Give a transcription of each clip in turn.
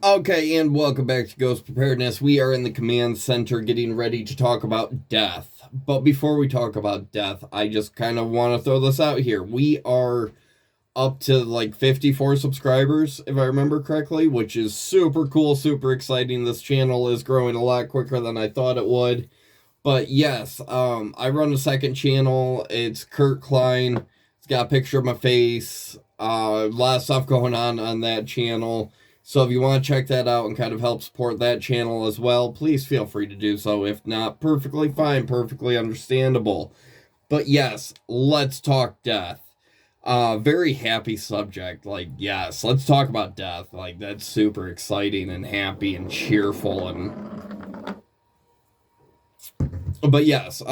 Okay, and welcome back to Ghost Preparedness. We are in the command center getting ready to talk about death. But before we talk about death, I just kind of want to throw this out here. We are up to like 54 subscribers, if I remember correctly, which is super cool, super exciting. This channel is growing a lot quicker than I thought it would. But yes, I run a second channel. It's Kurt Klein. It's got a picture of my face. A lot of stuff going on that channel. So if you want to check that out and kind of help support that channel as well, please feel free to do so. If not, perfectly fine, perfectly understandable. But yes, let's talk death. Very happy subject. Like, yes, let's talk about death. Like, that's super exciting and happy and cheerful and but yes,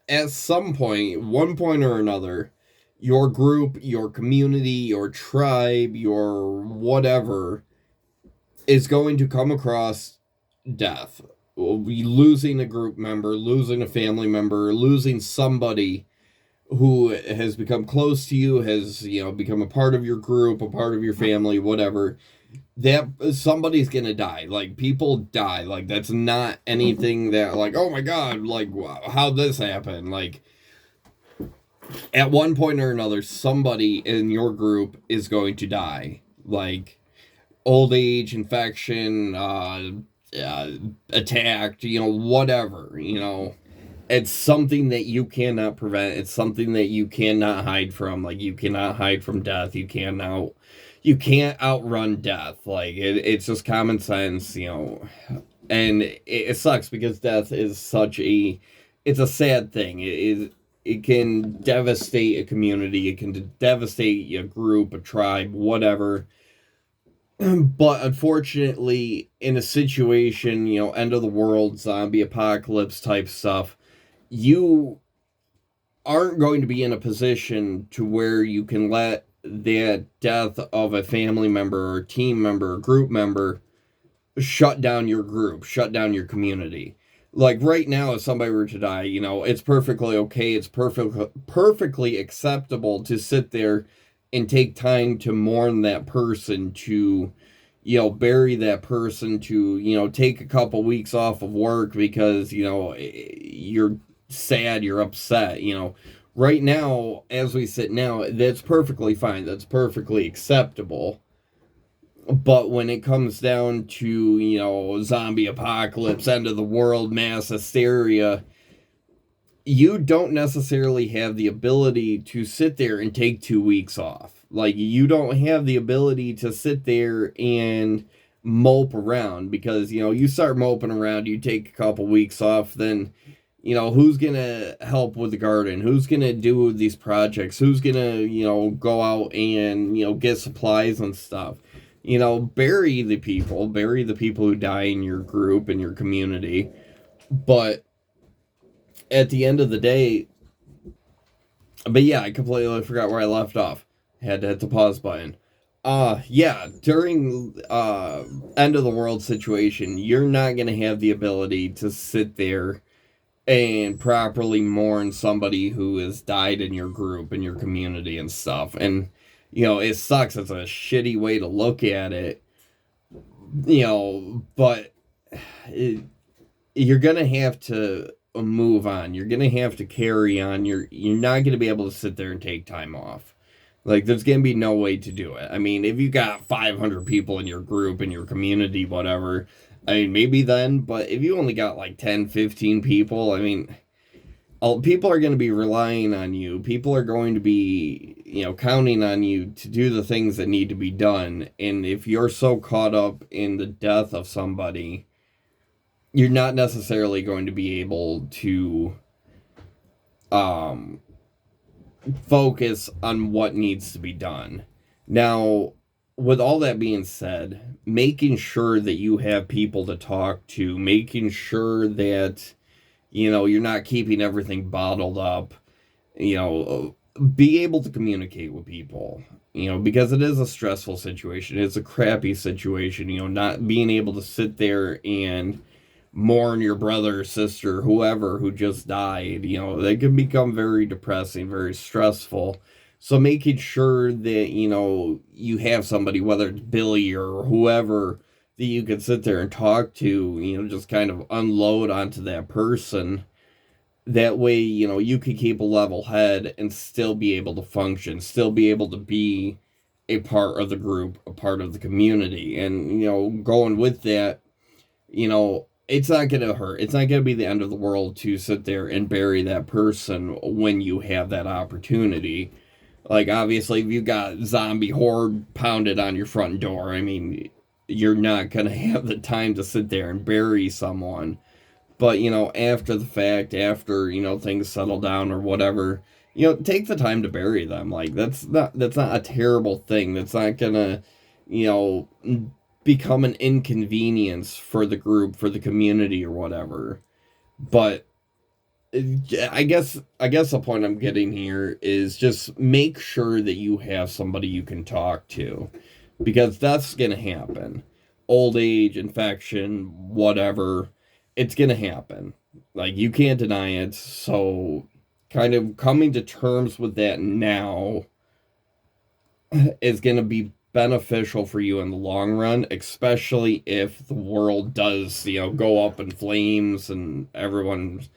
at some point, one point or another, your group, your community, your tribe, your whatever is going to come across death. Losing a group member, losing a family member, losing somebody who has become close to you, has, become a part of your group, a part of your family, whatever. That somebody's gonna die. Like, people die. Like, that's not anything that, like, oh my god, like, how'd this happen? Like, at one point or another, somebody in your group is going to die. Like, old age, infection, attacked, whatever, It's something that you cannot prevent. It's something that you cannot hide from. Like, you cannot hide from death. You can't outrun death. Like, it's just common sense, And it sucks because death is it's a sad thing. It can devastate a community. It can devastate a group, a tribe, whatever. But unfortunately, in a situation, end of the world, zombie apocalypse type stuff, you aren't going to be in a position to where you can let the death of a family member or team member or group member shut down your group, shut down your community. Like, right now, if somebody were to die, it's perfectly okay. It's perfectly acceptable to sit there and take time to mourn that person, to, bury that person, to, take a couple weeks off of work because, you're sad, you're upset, Right now, as we sit now, that's perfectly fine. That's perfectly acceptable. But when it comes down to, zombie apocalypse, end of the world, mass hysteria, you don't necessarily have the ability to sit there and take 2 weeks off. Like, you don't have the ability to sit there and mope around because, you start moping around, you take a couple weeks off, then, who's going to help with the garden? Who's going to do these projects? Who's going to, go out and, get supplies and stuff? Bury the people who die in your group, in your community. But at the end of the day, but yeah, I completely forgot where I left off. Had to hit the pause button. Yeah, during end of the world situation, you're not gonna have the ability to sit there and properly mourn somebody who has died in your group, in your community and stuff. And it sucks. It's a shitty way to look at it, but it, you're gonna have to move on. You're gonna have to carry on. You're not gonna be able to sit there and take time off. Like, there's gonna be no way to do it. I mean, if you got 500 people in your group, in your community, whatever, I mean, maybe then. But if you only got like 10, 15 people, I mean, people are going to be relying on you. People are going to be, counting on you to do the things that need to be done. And if you're so caught up in the death of somebody, you're not necessarily going to be able to um, focus on what needs to be done. Now, with all that being said, making sure that you have people to talk to, making sure that, you're not keeping everything bottled up, be able to communicate with people, because it is a stressful situation. It's a crappy situation, not being able to sit there and mourn your brother, sister, whoever who just died. They can become very depressing, very stressful. So making sure that, you know, you have somebody, whether it's Billy or whoever, that you can sit there and talk to, you know, just kind of unload onto that person. That way, you know, you can keep a level head and still be able to function, still be able to be a part of the group, a part of the community. And, you know, going with that, you know, it's not going to hurt. It's not going to be the end of the world to sit there and bury that person when you have that opportunity. Like, obviously, if you got zombie horde pounded on your front door, I mean, you're not going to have the time to sit there and bury someone. But, you know, after the fact, after, you know, things settle down or whatever, you know, take the time to bury them. Like, that's not a terrible thing. That's not going to, you know, become an inconvenience for the group, for the community or whatever. But I guess the point I'm getting here is just make sure that you have somebody you can talk to, because that's gonna happen. Old age, infection, whatever, it's gonna happen. Like, you can't deny it. So kind of coming to terms with that now is gonna be beneficial for you in the long run, especially if the world does, you know, go up in flames and everyone's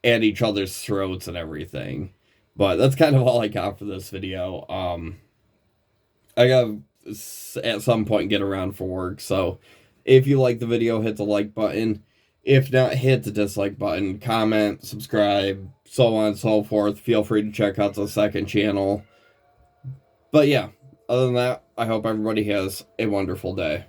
at each other's throats and everything. But that's kind of all I got for this video. I gotta at some point get around for work, so if you like the video, hit the like button. If not, hit the dislike button, comment, subscribe, so on and so forth. Feel free to check out the second channel. But yeah, other than that, I hope everybody has a wonderful day.